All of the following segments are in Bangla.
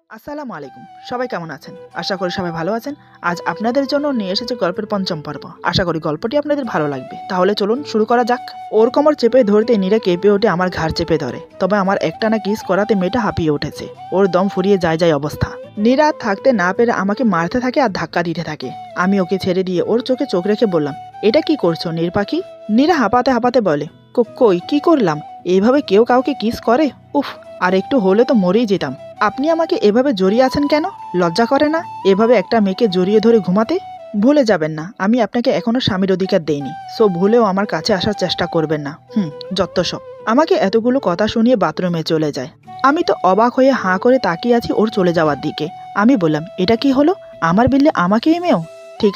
আসসালামু আলাইকুম। সবাই কেমন আছেন? আশা করি সবাই ভালো আছেন। আজ আপনাদের জন্য নিয়ে এসেছি গল্পের পঞ্চম পর্ব। আশা করি গল্পটি আপনাদের ভালো লাগবে। তাহলে চলুন শুরু করা যাক। ওর কোমর চেপে ধরতে নীরা কেঁপে ওঠে, আমার ঘাড় চেপে ধরে। তবে আমার একটানা কিস করাতে মেয়েটা হাঁপিয়ে উঠেছে। ওর দম ফুরিয়ে যায় অবস্থা। নীরা থাকতে না পেরে আমাকে মারতে থাকে আর ধাক্কা দিতে থাকে। আমি ওকে ছেড়ে দিয়ে ওর চোখে চোখ রেখে বললাম, এটা কি করছো নীর পাখি? নীরা হাঁপাতে হাঁপাতে বলে, কই কি করলাম? এইভাবে কেউ কাউকে কিস করে? উফ, আর একটু হলে তো মরেই যেতাম। আপনি আমাকে এভাবে জড়িয়ে আছেন কেন? লজ্জা করে না এভাবে একটা মেয়েকে জড়িয়ে ধরে ঘুমাতে? ভুলে যাবেন না আমি আপনাকে এখনো স্বামীর অধিকার দেইনি। সো ভুলেও আমার কাছে আসার চেষ্টা করবেন না। যত সব। আমাকে এতগুলো কথা শুনিয়ে বাথরুমে চলে যায়। আমি তো অবাক হয়ে হাঁ করে তাকিয়ে আছি ওর চলে যাওয়ার দিকে। আমি বললাম, এটা কি হলো? আমার বিল্লে আমাকেই মেয়েও? ঠিক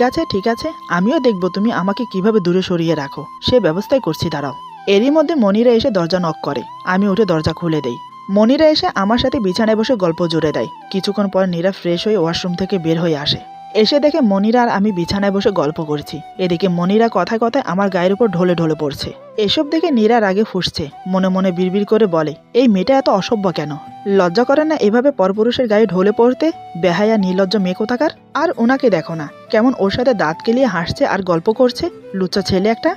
আছে, আমিও দেখব তুমি আমাকে কিভাবে দূরে সরিয়ে রাখো। সে ব্যবস্থাই করছি, দাঁড়াও। এরই মধ্যে মনিরা এসে দরজা নক করে। আমি উঠে দরজা খুলে দেই। মনিরা এসে আমার সাথে বিছানায় বসে গল্প জুড়ে দেয়। কিছুক্ষণ পর নীরা ফ্রেশ হয়ে ওয়াশরুম থেকে বের হয়ে আসে। এসে দেখে মনিরা আর আমি বিছানায় বসে গল্প করছি। এদিকে মনিরা কথায় কথায় আমার গায়ের উপর ঢলে ঢলে পড়ছে। এসব দেখে নীরা রাগে ফুঁসছে। মনে মনে বিড়বিড় করে বলে, এই মেয়েটা এত অসভ্য কেন? লজ্জা করে না এভাবে পরপুরুষের গায়ে ঢলে পড়তে? বেহায়া নির্লজ্জ মেয়ে কোথাকার। আর ওনাকে দেখো না কেমন ওর সাথে দাঁত কেলিয়ে হাসছে আর গল্প করছে, লুচ্চা ছেলে একটা।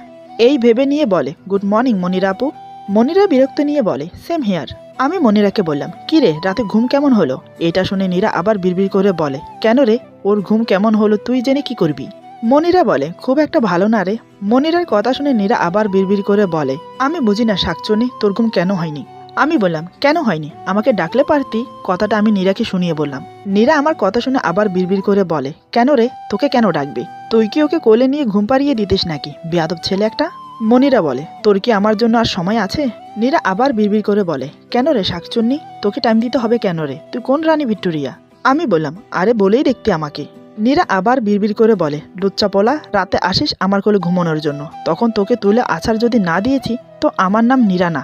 এই ভেবে নিয়ে বলে, গুড মর্নিং মনিরা আপু। মনিরা বিরক্ত নিয়ে বলে, সেম হেয়ার। আমি মনিরাকে বললাম, কি রে, রাতে ঘুম কেমন হলো? এটা শুনে নীরা আবার বিড়বিড় করে বলে, কেন রে, ওর ঘুম কেমন হলো তুই জেনে কি করবি? মনিরা বলে, খুব একটা ভালো না রে। মনিরার কথা শুনে নীরা আবার বিড়বিড় করে বলে, আমি বুঝি না শাকচুনি, তোর ঘুম কেন হয়নি? আমি বললাম, কেন হয়নি? আমাকে ডাকলে পারতি। কথাটা আমি নীরাকে শুনিয়ে বললাম। নীরা আমার কথা শুনে আবার বিড়বিড় করে বলে, কেন রে, তোকে কেন ডাকবে? তুই কি ওকে কোলে নিয়ে ঘুম পাড়িয়ে দিতিস নাকি, বেয়াদব ছেলে একটা? মনিরা বলে, তোর কি আমার জন্য আর সময় আছে? নীরা আবার বিড়বিড় করে বলে, কেন রে শাকচুন্নি, তোকে টাইম দিতে হবে কেন রে? তুই কোন রানী ভিক্টোরিয়া? আমি বললাম, আরে বলেই দেখতে আমাকে। নীরা আবার বিড়বিড় করে বলে, লুচ্চা পোলা, রাতে আসিস আমার কোলে ঘুমানোর জন্য, তখন তোকে তুলে আছাড় যদি না দিয়েছি তো আমার নাম নীরা না।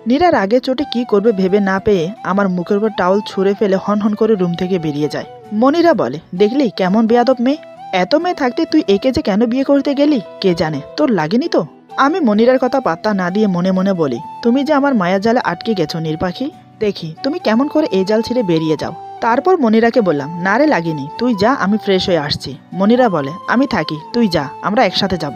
নীরার আগে চোটে কি করবে ভেবে না পেয়ে আমার মুখের উপর টাওয়াল ছুঁড়ে ফেলে হন হন করে রুম থেকে বেরিয়ে যায়। মনিরা বলে, দেখলি কেমন বেয়াদব মেয়ে? এত মেয়ে থাকতে তুই একে যে কেন বিয়ে করতে গেলি কে জানে, তোর লাগেনি তো? আমি মনিরার কথা পাত্তা না দিয়ে মনে মনে বলি, তুমি যে আমার মায়ার জালে আটকে গেছো নীরপাখি, দেখি তুমি কেমন করে এই জাল ছিঁড়ে বেরিয়ে যাও। তারপর মনিরাকে বললাম, না রে লাগেনি, তুই যা, আমি ফ্রেশ হয়ে আসছি। মনিরা বলে, আমি থাকি, তুই যা, আমরা একসাথে যাব।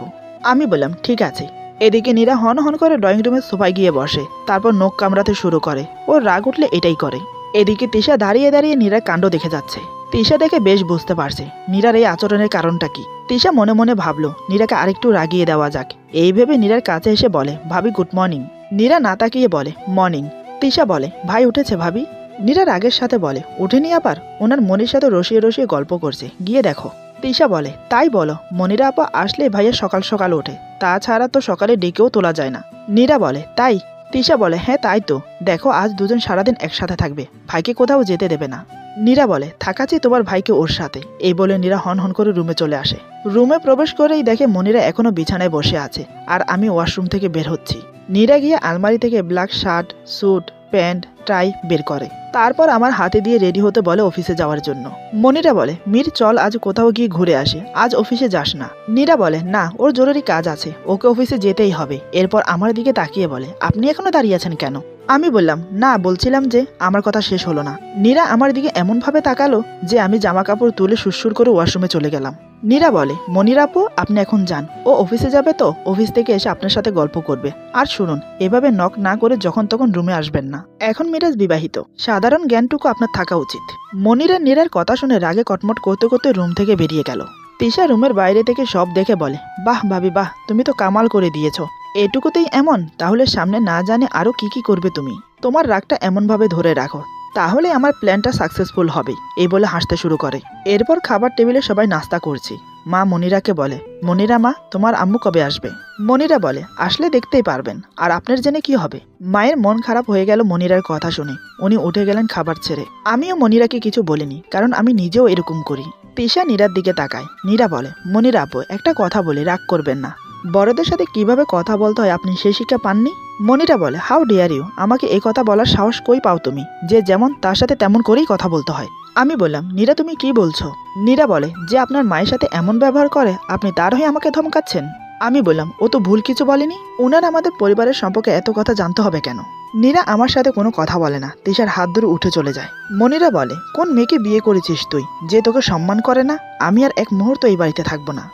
আমি বললাম, ঠিক আছে। এদিকে নীরা হন হন করে ড্রয়িং রুমের সোফায় গিয়ে বসে, তারপর নখ কামড়াতে শুরু করে। ওর রাগ উঠলে এটাই করে। এদিকে তিশা দাঁড়িয়ে দাঁড়িয়ে নীরার কাণ্ড দেখে যাচ্ছে। তিশা দেখে বেশ বুঝতে পারছে নীরার এই আচরণের কারণটা কি। তিশা মনে মনে ভাবলো নীরাকে আরেকটু রাগিয়ে দেওয়া যাক। এই ভেবে নীরার কাছে এসে বলে, ভাবি গুড মর্নিং। নীরা না তাকিয়ে বলে, মর্নিং। তিশা বলে, ভাই উঠেছে ভাবি? নীরা রাগের সাথে বলে, উঠেনি আবার? ওনার মনির সাথে রসিয়ে রসিয়ে গল্প করছে, গিয়ে দেখো। তিশা বলে, তাই বলো? মনিরা আপা আসলে ভাইয়া সকাল সকাল ওঠে, তাছাড়া তো সকালে ডেকেও তোলা যায় না। নীরা বলে, তাই? তিশা বলে, হ্যাঁ তাই তো, দেখো আজ দুজন সারাদিন একসাথে থাকবে, ভাইকে কোথাও যেতে দেবে না। নীরা বলে, থাকাচ্ছি তোমার ভাইকে ওর সাথে। এই বলে নীরা হন হন করে রুমে চলে আসে। রুমে প্রবেশ করেই দেখে মনিরা এখনো বিছানায় বসে আছে আর আমি ওয়াশরুম থেকে বের হচ্ছি। নীরা গিয়ে আলমারি থেকে ব্ল্যাক শার্ট, স্যুট, প্যান্ট, টাই বের করে। তারপর আমার হাতে দিয়ে রেডি হতে বলে অফিসে যাওয়ার জন্য। মনিরা বলে, মীর চল আজ কোথাও গিয়ে ঘুরে আসি, আজ অফিসে যাস না। নীরা বলে, না, ওর জরুরি কাজ আছে, ওকে অফিসে যেতেই হবে। এরপর আমার দিকে তাকিয়ে বলে, আপনি এখনো দাঁড়িয়ে আছেন কেন? আমি বললাম, না, বলছিলাম যে আমার কথা শেষ হলো না। নীরা আমার দিকে এমন ভাবে তাকালো যে আমি জামা কাপড় তুলে সুরসুর করে ওয়াশরুমে চলে গেলাম। নীরা বলে, মনিরা আপু আপনি এখন যান, ও অফিসে যাবে তো অফিস থেকে এসে আপনার সাথে গল্প করবে। আর শুনুন, এভাবে নক না করে যখন তখন রুমে আসবেন না। এখন মিরাজ বিবাহিত, সাধারণ জ্ঞানটুকু আপনার থাকা উচিত। মনিরা নীরার কথা শুনে রাগে কটমট করতে করতে রুম থেকে বেরিয়ে গেল। তিশা রুমের বাইরে থেকে সব দেখে বলে, বাহ ভাবি বাহ, তুমি তো কামাল করে দিয়েছো। এটুকুতেই এমন, তাহলে সামনে না জানে আরো কি কি করবে তুমি। তোমার রাগটা এমন ভাবে ধরে রাখো, তাহলে আমার প্ল্যানটা সাকসেসফুল হবে। এই বলে হাসতে শুরু করে। এরপর খাবার টেবিলে সবাই নাস্তা করছি। মা মনিরাকে বলে, মনিরা মা, তোমার আম্মু কবে আসবে? মনিরা বলে, আসলে দেখতেই পারবেন, আর আপনার জেনে কি হবে? মায়ের মন খারাপ হয়ে গেল মনিরার কথা শুনে। উনি উঠে গেলেন খাবার ছেড়ে। আমিও মনিরাকে কিছু বলিনি, কারণ আমি নিজেও এরকম করি। তিশা নীরার দিকে তাকায়। নীরা বলে, মনিরা আপু একটা কথা বলি, রাগ করবেন না। বড়দের সাথে কিভাবে কথা বলতে হয় আপনি সেই শিক্ষা পাননি? মনিরা বলে, হাউ ডিয়ার ইউ, আমাকে এই কথা বলার সাহস কই পাও তুমি? যে যেমন তার সাথে তেমন করেই কথা বলতে হয়। আমি বললাম, নীরা তুমি কি বলছো? নীরা বলে, যে আপনার মায়ের সাথে এমন ব্যবহার করে আপনি তার হয়ে আমাকে ধমকাচ্ছেন। আমি বললাম, ও তো ভুল কিছু বলেনি, ওনার আমাদের পরিবারের সম্পর্কে এত কথা জানতে হবে কেন? নীরা আমার সাথে কোনো কথা বলে না, তিশার হাত ধরে উঠে চলে যায়। মনিরা বলে, কোন মেয়েকে বিয়ে করেছিস তুই যে তোকে সম্মান করে না? আমি আর এক মুহূর্ত এই বাড়িতে থাকবো না।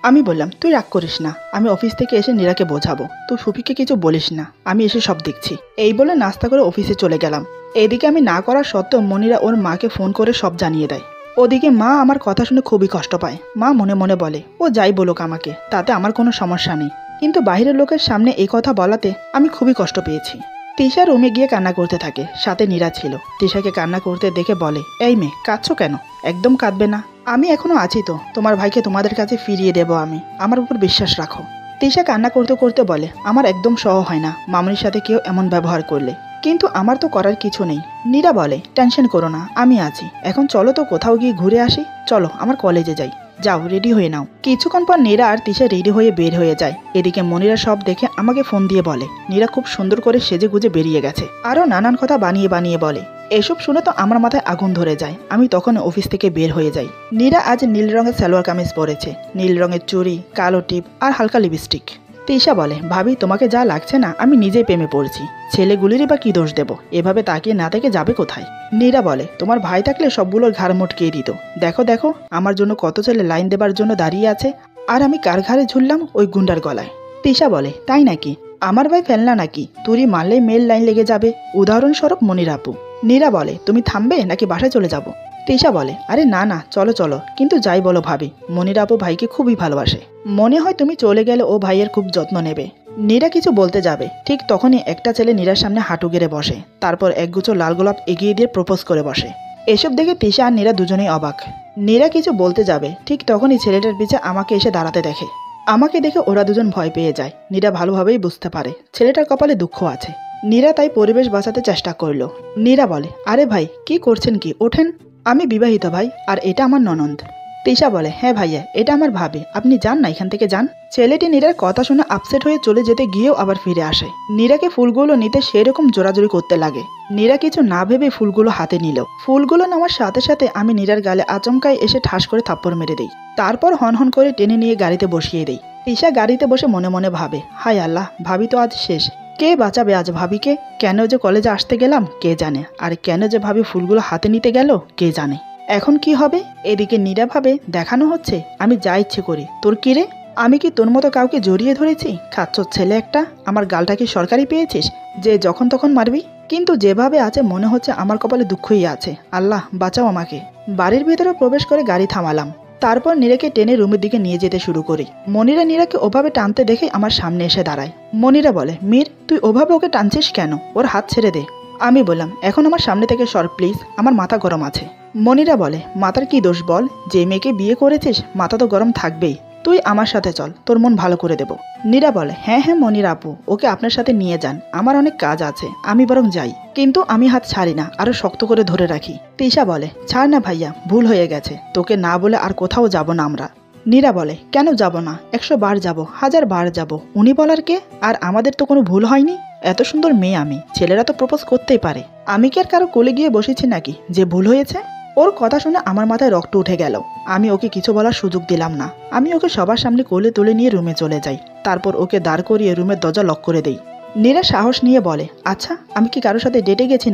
আমি বললাম, তুই রাগ করিস না, আমি অফিস থেকে এসে নীরাকে বোঝাবো, তুই ফুপিকে কিছু বলিস না, আমি এসে সব দেখছি। এই বলে নাস্তা করে অফিসে চলে গেলাম। এদিকে আমি না করা সত্ত্বেও মনিরা ওর মাকে ফোন করে সব জানিয়ে দেয়। ওদিকে মা আমার কথা শুনে খুবই কষ্ট পায়। মা মনে মনে বলে, ও যাই বলুক আমাকে, তাতে আমার কোনো সমস্যা নেই, কিন্তু বাইরের লোকের সামনে এই কথা বলাতে আমি খুবই কষ্ট পেয়েছি। তিশা রুমে গিয়ে কান্না করতে থাকে, সাথে নীরা ছিল। তিশাকে কান্না করতে দেখে বলে, এই মেয়ে কাঁদছো কেন? একদম কাঁদবে না, আমি এখনো আছি তো, তোমার ভাইকে তোমাদের কাছে ফিরিয়ে দেব আমি, আমার উপর বিশ্বাস রাখো। তিশা কান্না করতে করতে বলে, আমার একদম সহ হয় না মামনির সাথে কেউ এমন ব্যবহার করলে, কিন্তু আমার তো করার কিছু নেই। নীরা বলে, টেনশন করো না, আমি আছি, এখন চলো তো কোথাও গিয়ে ঘুরে আসি, চলো আমার কলেজে যাই, যাও রেডি হয়ে নাও। কিছুক্ষণ পর নীরা আর তিশা রেডি হয়ে বের হয়ে যায়। এদিকে মনিরা সব দেখে আমাকে ফোন দিয়ে বলে, নীরা খুব সুন্দর করে সেজে গুজে বেরিয়ে গেছে, আরও নানান কথা বানিয়ে বানিয়ে বলে। এসব শুনে তো আমার মাথায় আগুন ধরে যায়। আমি তখন অফিস থেকে বের হয়ে যাই। নীরা আজ নীল রঙের সালোয়ার কামিজ পরেছে, নীল রঙের চুড়ি, কালো টিপ আর হালকা লিপস্টিক। তিশা বলে, ভাবি তোমাকে যা লাগছে না, আমি নিজেই প্রেমে পড়ছি, ছেলেগুলিরই বা কি দোষ দেব, এভাবে তাকিয়ে না থেকে যাবে কোথায়? নীরা বলে, তোমার ভাই থাকলে সবগুলোর ঘাড় মটকিয়ে দিত, দেখো দেখো আমার জন্য কত ছেলে লাইন দেবার জন্য দাঁড়িয়ে আছে, আর আমি কার ঘাড়ে ঝুললাম? ওই গুন্ডার গলায়। তিশা বলে, তাই নাকি? আমার ভাই ফেলনা নাকি? তুই মারলেই মেল লাইন লেগে যাবে, উদাহরণস্বরূপ মনির আপু। নীরা বলে, তুমি থামবে নাকি বাসায় চলে যাব? তিশা বলে, আরে না না, চলো চলো, কিন্তু যাই বলো ভাবি, মনির আপু ভাইকে খুবই ভালোবাসে, মনে হয় তুমি চলে গেলে ও ভাইয়ের খুব যত্ন নেবে। নীরা কিছু বলতে যাবে, ঠিক তখনই একটা ছেলে নীরার সামনে হাঁটু গেড়ে বসে, তারপর একগুচ্ছ লাল গোলাপ এগিয়ে দিয়ে প্রপোজ করে বসে। এসব দেখে তিশা আর নীরা দুজনেই অবাক। নীরা কিছু বলতে যাবে, ঠিক তখনই ছেলেটার পিছে আমাকে এসে দাঁড়াতে দেখে। আমাকে দেখে ওরা দুজন ভয় পেয়ে যায়। নীরা ভালোভাবেই বুঝতে পারে ছেলেটার কপালে দুঃখ আছে। নীরা তাই পরিবেশ বাঁচাতে চেষ্টা করলো। নীরা বলে, আরে ভাই কি করছেন কি, ওঠেন, আমি বিবাহিত ভাই, আর এটা আমার ননদ। তিশা বলে, হ্যাঁ ভাইয়া, এটা আমার ভাবি, আপনি যান না, এখান থেকে যান। ছেলেটি নীরার কথা শুনে আপসেট হয়ে চলে যেতে গিয়েও আবার ফিরে আসে। নীরাকে ফুলগুলো নিতে সেরকম জোরাজোরি করতে লাগে। নীরা কিছু না ভেবে ফুলগুলো হাতে নিল। ফুলগুলো নেওয়ার সাথে সাথে আমি নীরার গালে আচমকায় এসে ঠাস করে থাপ্পড় মেরে দিই। তারপর হনহন করে টেনে নিয়ে গাড়িতে বসিয়ে দিই। তিশা গাড়িতে বসে মনে মনে ভাবে, হায় আল্লাহ, ভাবি তো আজ শেষ, কে বাঁচাবে আজ ভাবিকে? কেন যে কলেজে আসতে গেলাম কে জানে, আর কেন যে ভাবি ফুলগুলো হাতে নিতে গেল কে জানে। এখন কি হবে? এদিকে নীরা ভাবে, দেখানো হচ্ছে আমি যা ইচ্ছে করি, তোর কি রে? আমি কি তোর মতো কাউকে জড়িয়ে ধরেছি? খাচ্ছর ছেলে একটা, আমার গালটা কি সরকারি পেয়েছিস যে যখন তখন মারবি? কিন্তু যেভাবে আছে মনে হচ্ছে আমার কপালে দুঃখই আছে। আল্লাহ বাঁচাও আমাকে। বাড়ির ভিতরে প্রবেশ করে গাড়ি থামালাম। তারপর নীরাকে টেনে রুমের দিকে নিয়ে যেতে শুরু করি। মনিরা নীরাকে ওভাবে টানতে দেখে আমার সামনে এসে দাঁড়ায়। মনিরা বলে, মীর তুই ওভাবে ওকে টানছিস কেন? ওর হাত ছেড়ে দে। আমি বললাম, এখন আমার সামনে থেকে সর প্লিজ, আমার মাথা গরম আছে। মনিরা বলে, মাথার কি দোষ বল? যে মেয়েকে বিয়ে করেছিস মাথা তো গরম থাকবেই, তুই আমার সাথে চল, তোর মন ভালো করে দেব। নীরা বলে, হ্যাঁ হ্যাঁ মনির আপু, ওকে আপনার সাথে নিয়ে যান, আমার অনেক কাজ আছে, আমি বরং যাই। কিন্তু আমি হাত ছাড়ি না, আরো শক্ত করে ধরে রাখি। তিশা বলে, ছাড় না ভাইয়া, ভুল হয়ে গেছে, তোকে না বলে আর কোথাও যাব না আমরা। নীরা বলে, কেন যাব না? 100 বার যাব, 1000 বার যাব, উনি বলার কে? আর আমাদের তো কোনো ভুল হয়নি, এত সুন্দর মেয়ে আমি, ছেলেরা তো প্রপোজ করতেই পারে, আমি কি আর কারো কোলে গিয়ে বসেছি নাকি যে ভুল হয়েছে? ওর কথা শুনে আমার মাথায় রক্ত উঠে গেল। আমি ওকে কিছু বলার সুযোগ দিলাম না। আমি ওকে সবার সামনে কোলে তুলে নিয়ে রুমে চলে যাই। তারপর ওকে দাঁড় করিয়ে রুমের দরজা লক করে দেই। নীরা সাহস নিয়ে বলে, আচ্ছা আমি কি কারোর সাথে ডেটে গেছি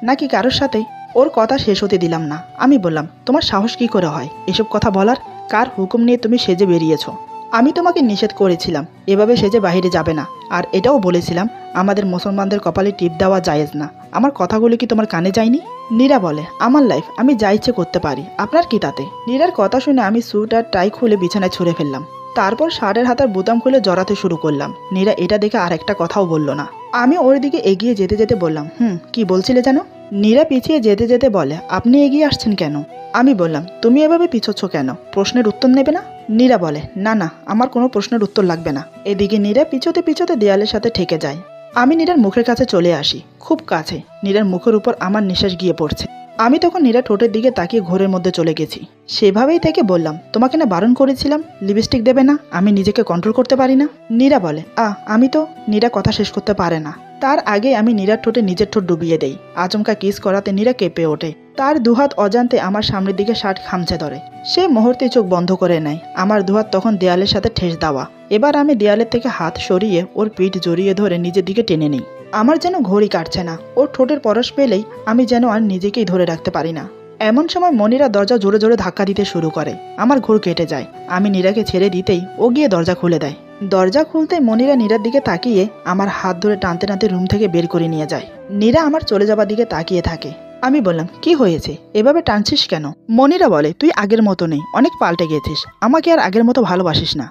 নাকি কারোর সাথে? ওর কথা শেষ হতে দিলাম না। আমি বললাম, তোমার সাহস কি করে হয় এসব কথা বলার? কার হুকুম নিয়ে তুমি সেজে বেরিয়েছো? আমি তোমাকে নিষেধ করেছিলাম এভাবে সেজে বাইরে যাবে না, আর এটাও বলেছিলাম আমাদের মুসলমানদের কপালে টিপ দেওয়া জায়েজ না। আমার কথাগুলো কি তোমার কানে যায়নি? নীরা বলে, আমার লাইফ, আমি যা ইচ্ছে করতে পারি, আপনার কি তাতে? নীরার কথা শুনে আমি স্যুট আর টাই খুলে বিছানায় ছুঁড়ে ফেললাম। তারপর শার্টের হাতার বোতাম খুলে জড়াতে শুরু করলাম। নীরা এটা দেখে আর একটা কথাও বলল না। আমি ওর দিকে এগিয়ে যেতে যেতে বললাম, কি বলছিলে জানো? নীরা পিছিয়ে যেতে যেতে বলে, আপনি এগিয়ে আসছেন কেন? আমি বললাম, তুমি এভাবে পিছোচ্ছ কেন? প্রশ্নের উত্তর নেবে না? নীরা বলে, না না, আমার কোনো প্রশ্নের উত্তর লাগবে না। এদিকে নীরা পিছোতে পিছোতে দেয়ালের সাথে ঠেকে যায়। আমি নীরার মুখের কাছে চলে আসি, খুব কাছে। নীরার মুখের উপর আমার নিঃশ্বাস গিয়ে পড়ছে। আমি তখন নীরা ঠোঁটের দিকে তাকিয়ে ঘোরের মধ্যে চলে গেছি। সেভাবেই থেকে বললাম, তোমাকে না বারণ করেছিলাম লিপস্টিক দেবে না, আমি নিজেকে কন্ট্রোল করতে পারি না? নীরা বলে, আমি তো। নীরা কথা শেষ করতে পারে না, তার আগে আমি নীরার ঠোঁটে নিজের ঠোঁট ডুবিয়ে দেই। আচমকা কিস করাতে নীরা কেঁপে ওঠে। তার দুহাত অজান্তে আমার সামনের দিকে শার্ট খামচে ধরে। সে মুহূর্তে চোখ বন্ধ করে নেয়। আমার দুহাত তখন দেয়ালের সাথে ঠেস দেওয়া। এবার আমি দেয়ালের থেকে হাত সরিয়ে ওর পিঠ জড়িয়ে ধরে নিজের দিকে টেনে নিই। আমার যেন ঘড়ি কাটছে না। ওর ঠোঁটের পরশ পেলেই আমি যেন আর নিজেকেই ধরে রাখতে পারি না। এমন সময় মনিরা দরজা জোরে জোরে ধাক্কা দিতে শুরু করে। আমার ঘোর কেটে যায়। আমি নীরাকে ছেড়ে দিতেই ও গিয়ে দরজা খুলে দেয়। দরজা খুলতে মনিরা নীরার দিকে তাকিয়ে আমার হাত ধরে টানতে টানতে রুম থেকে বের করে নিয়ে যায়। নীরা আমার চলে যাবার দিকে তাকিয়ে থাকে। আমি বললাম, কি হয়েছে, এভাবে টানছিস কেন? মনিরা বলে, তুই আগের মতো নেই, অনেক পাল্টে গেছিস, আমাকে আর আগের মতো ভালোবাসিস না।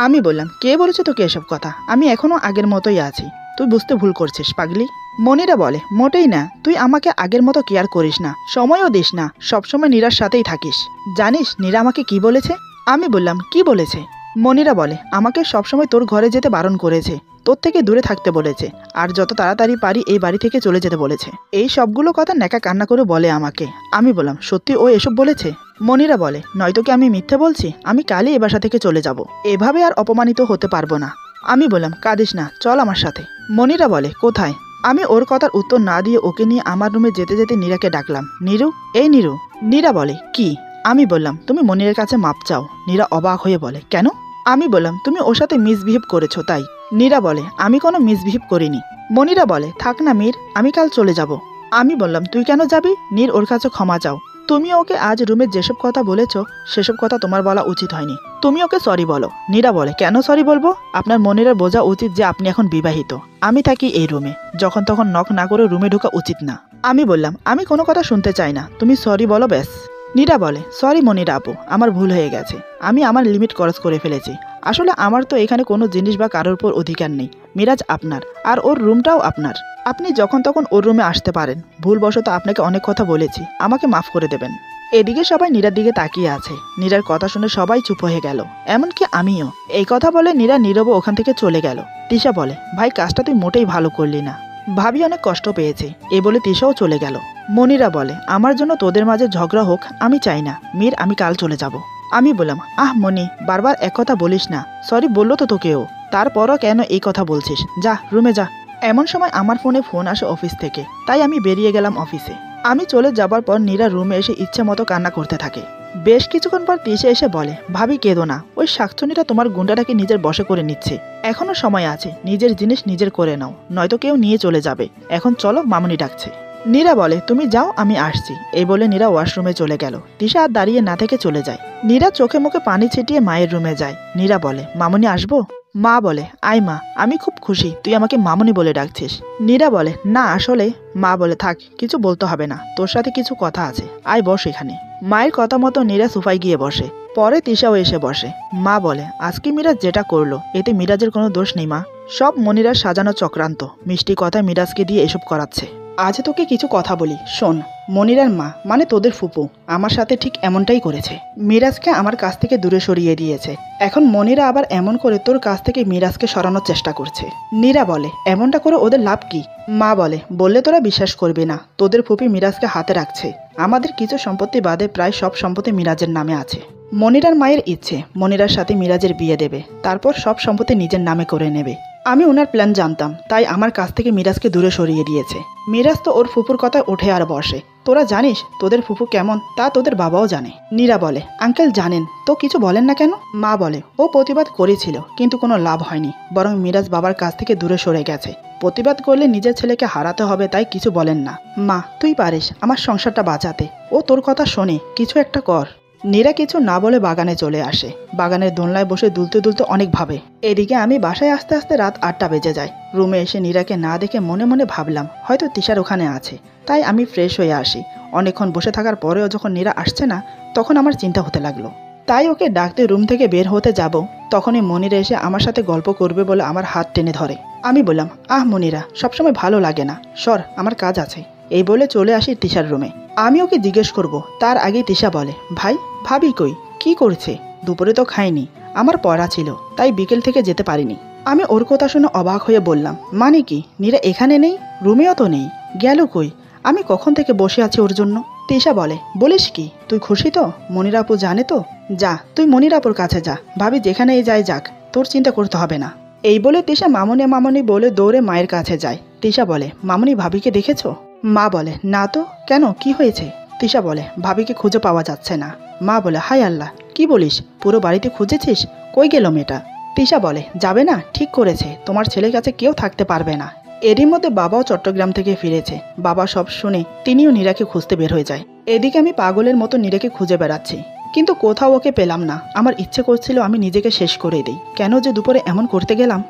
আমি বললাম, কে বলেছে তোকে এসব কথা? আমি এখনো আগের মতোই আছি, তুই বুঝতে ভুল করছিস পাগলি। মনিরা বলে, মোটেই না, তুই আমাকে আগের মতো কেয়ার করিস না, সময়ও দিস না, সবসময় নীরার সাথেই থাকিস। জানিস নীরা আমাকে কি বলেছে? আমি বললাম, কি বলেছে? মনিরা বলে, আমাকে সবসময় তোর ঘরে যেতে বারণ করেছে, তোর থেকে দূরে থাকতে বলেছে, আর যত তাড়াতাড়ি পারি এই বাড়ি থেকে চলে যেতে বলেছে। এই সবগুলো কথা নেকা কান্না করে বলে আমাকে। আমি বললাম, সত্যি ও এসব বলেছে? মনিরা বলে, নয়তো কি আমি মিথ্যে বলছি? আমি কালই এ বাসা থেকে চলে যাব, এভাবে আর অপমানিত হতে পারবো না। আমি বললাম, কাঁদিস না, চল আমার সাথে। মনিরা বলে, কোথায়? আমি ওর কথার উত্তর না দিয়ে ওকে নিয়ে আমার রুমে যেতে যেতে নীরাকে ডাকলাম, নীরু, এই নীরু। নীরা বলে, কি? আমি বললাম, তুমি মনিরের কাছে মাপ চাও। নীরা অবাক হয়ে বলে, কেন? আমি বললাম, তুমি ওর সাথে মিসবিহেভ করেছো তাই। নীরা বলে, আমি কোনো মিসবিহেভ করিনি। মনিরা বলে, থাক না মীর, আমি কাল চলে যাব। আমি বললাম, তুই কেন যাবি? নীর ওর কাছে ক্ষমা চাও। তুমি ওকে আজ রুমে যেসব কথা বলেছো সেসব কথা তোমার বলা উচিত হয়নি, তুমি ওকে সরি বলো। নীরা বলে, কেন সরি বলবো? আপনার মনিরা বোঝা উচিত যে আপনি এখন বিবাহিত, আমি থাকি এই রুমে, যখন তখন নক না করে রুমে ঢোকা উচিত না। আমি বললাম, আমি কোনো কথা শুনতে চাই না, তুমি সরি বলো ব্যাস। নীরা বলে, সরি মনিরা আপু, আমার ভুল হয়ে গেছে, আমি আমার লিমিট ক্রস করে ফেলেছি। আসলে আমার তো এখানে কোনো জিনিস বা কারোর উপর অধিকার নেই। মিরাজ আপনার, আর ওর রুমটাও আপনার, আপনি যখন তখন ওর রুমে আসতে পারেন। ভুলবশত আপনাকে অনেক কথা বলেছি, আমাকে মাফ করে দেবেন। এদিকে সবাই নীরার দিকে তাকিয়ে আছে। নীরার কথা শুনে সবাই চুপ হয়ে গেল, এমনকি আমিও। এই কথা বলে নীরা নীরবে ওখান থেকে চলে গেল। তিশা বলে, ভাই কাজটা তুই মোটেই ভালো করলি না, ভাবি অনেক কষ্ট পেয়েছে। এ বলে তিশাও চলে গেল। মনিরা বলে, আমার জন্য তোদের মাঝে ঝগড়া হোক আমি চাই না, মীর আমি কাল চলে যাব। আমি বললাম, আহ মনি, বারবার এক কথা বলিস না, সরি বললো তো তোকেও, তারপরও কেন এই কথা বলছিস? যা রুমে যা। এমন সময় আমার ফোন আসে অফিস থেকে, তাই আমি বেরিয়ে গেলাম অফিসে। আমি চলে যাবার পর নীরা রুমে এসে ইচ্ছে মতো কান্না করতে থাকে। বেশ কিছুক্ষণ পর তিশা এসে বলে, ভাবি কেঁদো না, ওই শাকচুনিটা তোমার গুন্ডাটাকে নিজের বশে করে নিচ্ছে, এখনো সময় আছে, নিজের জিনিস নিজের করে নাও, নয়তো কেউ নিয়ে চলে যাবে। এখন চলো, মামুনি ডাকছে। নীরা বলে, তুমি যাও, আমি আসছি। এই বলে নীরা ওয়াশরুমে চলে গেল। তিশা আর দাঁড়িয়ে না থেকে চলে যায়। নীরা চোখে মুখে পানি ছিটিয়ে মায়ের রুমে যায়। নীরা বলে, মামুনি আসবো? মা বলে, আয় মা, আমি খুব খুশি তুই আমাকে মামুনি বলে ডাকছিস। নীরা বলে, না আসলে। মা বলে, থাক, কিছু বলতে হবে না, তোর সাথে কিছু কথা আছে, আয় বস এখানে। মায়ের কথা মতো নীরা সোফায় গিয়ে বসে। পরে তিশাও এসে বসে। মা বলে, আজকে মিরাজ যেটা করলো এতে মিরাজের কোনো দোষ নেই মা, সব মনিরার সাজানো চক্রান্ত, মিষ্টি কথায় মিরাজকে দিয়ে এসব করাচ্ছে। আজ তোকে কিছু কথা বলি, শোন। মনিরার মা মানে তোদের ফুপু আমার সাথে ঠিক এমনটাই করেছে, মিরাজকে আমার কাছ থেকে দূরে সরিয়ে দিয়েছে। এখন মনিরা আবার এমন করে তোর কাছ থেকে মিরাজকে সরানোর চেষ্টা করছে। নীরা বলে, এমনটা করে ওদের লাভ কি? মা বলে, বললে তোরা বিশ্বাস করবি না, তোদের ফুপি মিরাজকে হাতে রাখছে, আমাদের কিছু সম্পত্তি বাদে প্রায় সব সম্পত্তি মিরাজের নামে আছে। মনিরার মায়ের ইচ্ছে মনিরার সাথে মিরাজের বিয়ে দেবে, তারপর সব সম্পত্তি নিজের নামে করে নেবে। আমি ওনার প্ল্যান জানতাম, তাই আমার কাছ থেকে মিরাজকে দূরে সরিয়ে দিয়েছে। মিরাজ তো ওর ফুপুর কথায় ওঠে আর বসে। তোরা জানিস তোদের ফুপু কেমন, তা তোদের বাবাও জানে। নীরা বলে, আঙ্কেল জানেন তো কিছু বলেন না কেন? মা বলে, ও প্রতিবাদ করেছিল কিন্তু কোনো লাভ হয়নি, বরং মিরাজ বাবার কাছ থেকে দূরে সরে গেছে। প্রতিবাদ করলে নিজের ছেলেকে হারাতে হবে, তাই কিছু বলেন না। মা, তুই পারিস আমার সংসারটা বাঁচাতে, ও তোর কথা শোনে, কিছু একটা কর। নীরা কিছু না বলে বাগানে চলে আসে। বাগানের দোলনায় বসে দুলতে দুলতে অনেক ভাবে। এদিকে আমি বাসায় আসতে আসতে রাত 8টা বেজে যায়। রুমে এসে নীরাকে না দেখে মনে মনে ভাবলাম হয়তো তিশার ওখানে আছে, তাই আমি ফ্রেশ হয়ে আসি। অনেকক্ষণ বসে থাকার পরেও যখন নীরা আসছে না, তখন আমার চিন্তা হতে লাগলো। তাই ওকে ডাকতে রুম থেকে বের হতে যাব, তখনই মনিরা এসে আমার সাথে গল্প করবে বলে আমার হাত টেনে ধরে। আমি বললাম, আহ মনিরা, সবসময় ভালো লাগে না, সর, আমার কাজ আছে। এই বলে চলে আসি তিশার রুমে। আমি ওকে জিজ্ঞেস করব, তার আগেই তিশা বলে, ভাই ভাবি কই, কি করছে? দুপুরে তো খাইনি, আমার পড়া ছিল, তাই বিকেল থেকে যেতে পারিনি। আমি ওর কথা শুনে অবাক হয়ে বললাম, মানে কি, নীরা এখানে নেই, রুমেও তো নেই, গেল কই? আমি কখন থেকে বসে আছি ওর জন্য। তিশা বলে, বলিস কি, তুই খুশি তো? মনিরা আপু জানে তো? যা, তুই মনিরা আপুর কাছে যা, ভাবি যেখানেই যায় যাক, তোর চিন্তা করতে হবে না। এই বলে তিশা মামনি মামনি বলে দৌড়ে মায়ের কাছে যায়। তিশা বলে, মামনি ভাবিকে দেখেছো? মা বলে, না তো, কেন, কি হয়েছে? তিশা বলে, ভাবিকে খুঁজে পাওয়া যাচ্ছে না। মা বলে, হায় আল্লাহ, কি বলিস, পুরো বাড়িতে খুঁজেছিস, কই গেল মেয়েটা? তিশা বলে, যাবে না, ঠিক করেছে, তোমার ছেলের কাছে কেউ থাকতে পারবে না। এরই মধ্যে বাবাও চট্টগ্রাম থেকে ফিরেছে। বাবা সব শুনে তিনিও নীরাকে খুঁজতে বের হয়ে যায়। এদিকে আমি পাগলের মতো নীরাকে খুঁজে বেড়াচ্ছি, কিন্তু কোথাও ওকে পেলাম না। আমার ইচ্ছে করছিল আমি নিজেকে শেষ করে দিই। কেন যে দুপুরে এমন করতে গেলাম।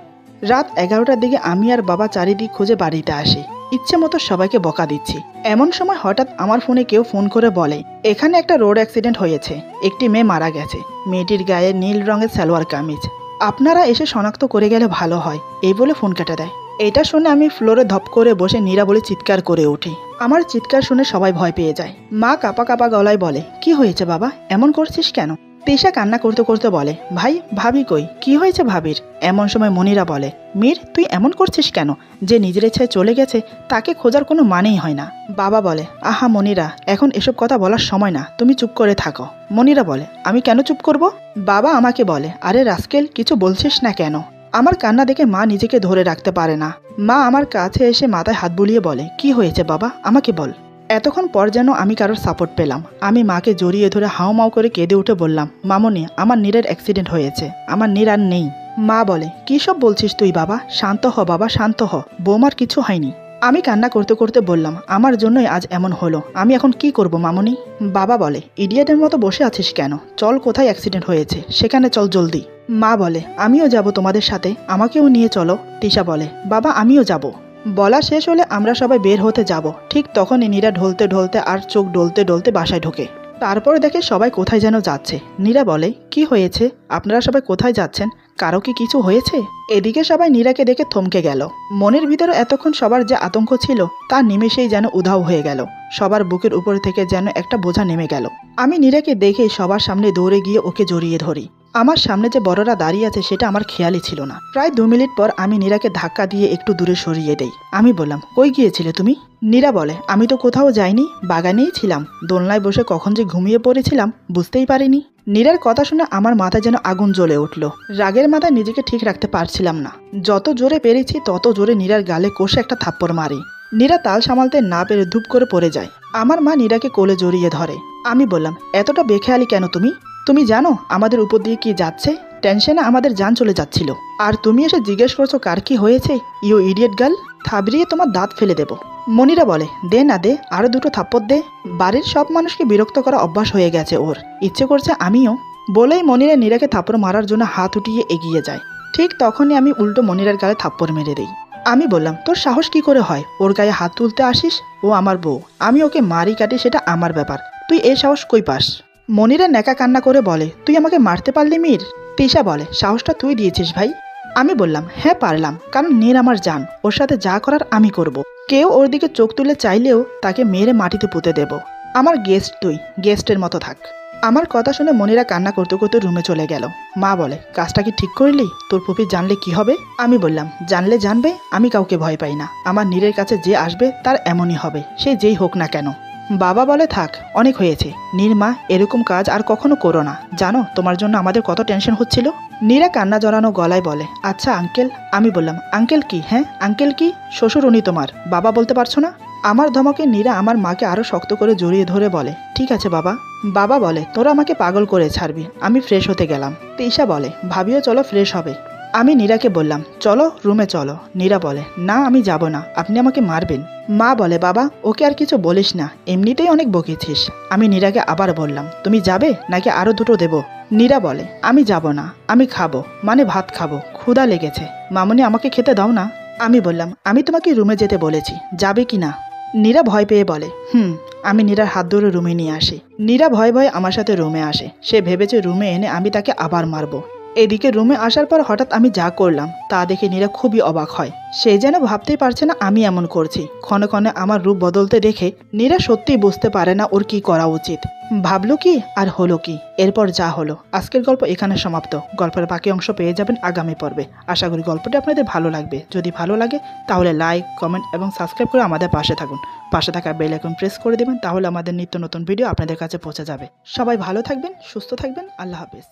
রাত 11টার দিকে আমি আর বাবা চারিদিক খুঁজে বাড়িতে আসি। ইচ্ছে মতো সবাইকে বকা দিচ্ছি। এমন সময় হঠাৎ আমার ফোনে কেউ ফোন করে বলে এখানে একটা রোড অ্যাক্সিডেন্ট হয়েছে, একটি মেয়ে মারা গেছে, মেয়েটির গায়ে নীল রঙের সালোয়ার কামিজ, আপনারা এসে শনাক্ত করে গেলে ভালো হয়, এই বলে ফোন কেটে দেয়। এটা শুনে আমি ফ্লোরে ধপ করে বসে নীরা বলে চিৎকার করে উঠি। আমার চিৎকার শুনে সবাই ভয় পেয়ে যায়। মা কাপা কাপা গলায় বলে কি হয়েছে বাবা, এমন করছিস কেন? তিশা কান্না করতে করতে বলে ভাই ভাবি কই, কি হয়েছে ভাবির? এমন সময় মনিরা বলে মীর তুই এমন করছিস কেন? যে নিজের ইচ্ছায় চলে গেছে তাকে খোঁজার কোনো মানেই হয় না। বাবা বলে আহা মনিরা, এখন এসব কথা বলার সময় না, তুমি চুপ করে থাকো। মনিরা বলে আমি কেন চুপ করব? বাবা আমাকে বলে আরে রাস্কেল, কিছু বলছিস না কেন? আমার কান্না দেখে মা নিজেকে ধরে রাখতে পারে না। মা আমার কাছে এসে মাথায় হাত বুলিয়ে বলে কি হয়েছে বাবা, আমাকে বল। এতক্ষণ পর যেন আমি কারোর সাপোর্ট পেলাম। আমি মাকে জড়িয়ে ধরে হাউমাউ করে কেঁদে উঠে বললাম মামনি, আমার নীরের অ্যাক্সিডেন্ট হয়েছে, আমার নীর আর নেই। মা বলে কী সব বলছিস তুই বাবা, শান্ত হ বাবা শান্ত হ, বৌমার কিছু হয়নি। আমি কান্না করতে করতে বললাম আমার জন্যই আজ এমন হলো, আমি এখন কি করব মামনি? বাবা বলে ইডিয়েটের মতো বসে আছিস কেন, চল কোথায় অ্যাক্সিডেন্ট হয়েছে সেখানে চল জলদি। মা বলে আমিও যাব তোমাদের সাথে, আমাকেও নিয়ে চলো। তিশা বলে বাবা আমিও যাব। বলা শেষ হলে আমরা সবাই বের হতে যাব। ঠিক তখনই নীরা ঢলতে ঢলতে আর চোখ ডলতে ডলতে বাসায় ঢোকে। তারপরে দেখে সবাই কোথায় যেন যাচ্ছে। নীরা বলে কি হয়েছে, আপনারা সবাই কোথায় যাচ্ছেন, কারো কি কিছু হয়েছে? এদিকে সবাই নীরাকে দেখে থমকে গেল। মনের ভিতরে এতক্ষণ সবার যে আতঙ্ক ছিল তা নিমেষেই যেন উধাও হয়ে গেল। সবার বুকের উপর থেকে যেন একটা বোঝা নেমে গেল। আমি নীরাকে দেখে সবার সামনে দৌড়ে গিয়ে ওকে জড়িয়ে ধরি। আমার সামনে যে বড়রা দাঁড়িয়ে আছে সেটা আমার খেয়ালই ছিল না। প্রায় 2 মিনিট পর আমি নীরাকে ধাক্কা দিয়ে একটু দূরে সরিয়ে দেই। আমি বললাম কই গিয়েছিলে তুমি? নীরা বলে আমি তো কোথাও যাইনি, বাগানেই ছিলাম, দোলনায় বসে কখন যে ঘুমিয়ে পড়েছিলাম বুঝতেই পারিনি। নীরার কথা শুনে আমার মাথায় যেন আগুন জ্বলে উঠল। রাগের মাথায় নিজেকে ঠিক রাখতে পারছিলাম না। যত জোরে পেরেছি তত জোরে নীরার গালে কষে একটা থাপ্পড় মারি। নীরা তাল সামালতে না পেরে ধূপ করে পড়ে যায়। আমার মা নীরাকে কোলে জড়িয়ে ধরে। আমি বললাম এতটা বেখেয়ালি কেন তুমি? তুমি জানো আমাদের উপর দিয়ে কি যাচ্ছে? টেনশনে আমাদের জান চলে যাচ্ছিল, আর তুমি এসে জিজ্ঞেস করছো কার কি হয়েছে? ইউ ইডিয়েট গার্ল, থাবড়িয়ে তোমার দাঁত ফেলে দেব। মনিরা বলে দে না দে, আরো 2টো থাপ্পড় দে। বাড়ির সব মানুষকে বিরক্ত করা অভ্যাস হয়ে গেছে ওর, ইচ্ছে করছে আমিও। বলেই মনিরা নীরাকে থাপ্পড় মারার জন্য হাত উঠিয়ে এগিয়ে যায়। ঠিক তখনই আমি উল্টো মনিরার গালে থাপ্পড় মেরে দেই। আমি বললাম তোর সাহস কি করে হয় ওর গায়ে হাত তুলতে আসিস? ও আমার বউ, আমি ওকে মারি কাটি সেটা আমার ব্যাপার, তুই এই সাহস কই পাস? মনিরা নেকা কান্না করে বলে তুই আমাকে মারতে পারলি মীর? তিশা বলে সাহসটা তুই দিয়েছিস ভাই। আমি বললাম হ্যাঁ পারলাম, কারণ নীর আমার জান, ওর সাথে যা করার আমি করব। কেউ ওর দিকে চোখ তুলে চাইলেও তাকে মেরে মাটিতে পুঁতে দেব। আমার গেস্ট তুই, গেস্টের মতো থাক। আমার কথা শুনে মনিরা কান্না করতে করতে রুমে চলে গেল। মা বলে কাজটা কি ঠিক করলি? তোর ফুপি জানলে কি হবে? আমি বললাম জানলে জানবে, আমি কাউকে ভয় পাই না। আমার নীরের কাছে যে আসবে তার এমনই হবে, সে যেই হোক না কেন। বাবা বলে থাক অনেক হয়েছে, নীরমা এরকম কাজ আর কখনো করো না, জানো তোমার জন্য আমাদের কত টেনশন হচ্ছিল। নীরা কান্না জড়ানো গলায় বলে আচ্ছা আঙ্কেল। আমি বললাম আঙ্কেল কি? হ্যাঁ আঙ্কেল কি? শ্বশুর উনি তোমার, বাবা বলতে পারছো না? আমার ধমকে নীরা আমার মাকে আরো শক্ত করে জড়িয়ে ধরে বলে ঠিক আছে বাবা। বাবা বলে তোরা আমাকে পাগল করে ছাড়বি। আমি ফ্রেশ হতে গেলাম। তিশা বলে ভাবিও চলো ফ্রেশ হবে। আমি নীরাকে বললাম চলো রুমে চলো। নীরা বলে না আমি যাব না, আপনি আমাকে মারবেন। মা বলে বাবা ওকে আর কিছু বলিস না, এমনিতেই অনেক বকেছিস। আমি নীরাকে আবার বললাম তুমি যাবে নাকি আরো 2টো দেব? নীরা বলে আমি যাব না, আমি খাবো, মানে ভাত খাবো, ক্ষুধা লেগেছে, মামনি আমাকে খেতে দাও না। আমি বললাম আমি তোমাকে রুমে যেতে বলেছি, যাবে কি না? নীরা ভয় পেয়ে বলে আমি নীরার হাত ধরে রুমে নিয়ে আসি। নীরা ভয় ভয় আমার সাথে রুমে আসে। সে ভেবেছে রুমে এনে আমি তাকে আবার মারবো। এদিকে রুমে আসার পর হঠাৎ আমি যা করলাম তা দেখে নীরা খুবই অবাক হয়। সে যেন ভাবতেই পারছে না আমি এমন করছি। ক্ষণে ক্ষণে আমার রূপ বদলতে দেখে নীরা সত্যিই বুঝতে পারে না ওর কি করা উচিত। ভাবলো কি আর হলো কি। এরপর যা হলো। আজকের গল্প এখানে সমাপ্ত। গল্পের বাকি অংশ পেয়ে যাবেন আগামী পর্বে। আশা করি গল্পটি আপনাদের ভালো লাগবে। যদি ভালো লাগে তাহলে লাইক, কমেন্ট এবং সাবস্ক্রাইব করে আমাদের পাশে থাকুন। পাশে থাকা বেল আইকন প্রেস করে দেবেন, তাহলে আমাদের নিত্য নতুন ভিডিও আপনাদের কাছে পৌঁছে যাবে। সবাই ভালো থাকবেন, সুস্থ থাকবেন। আল্লাহ হাফেজ।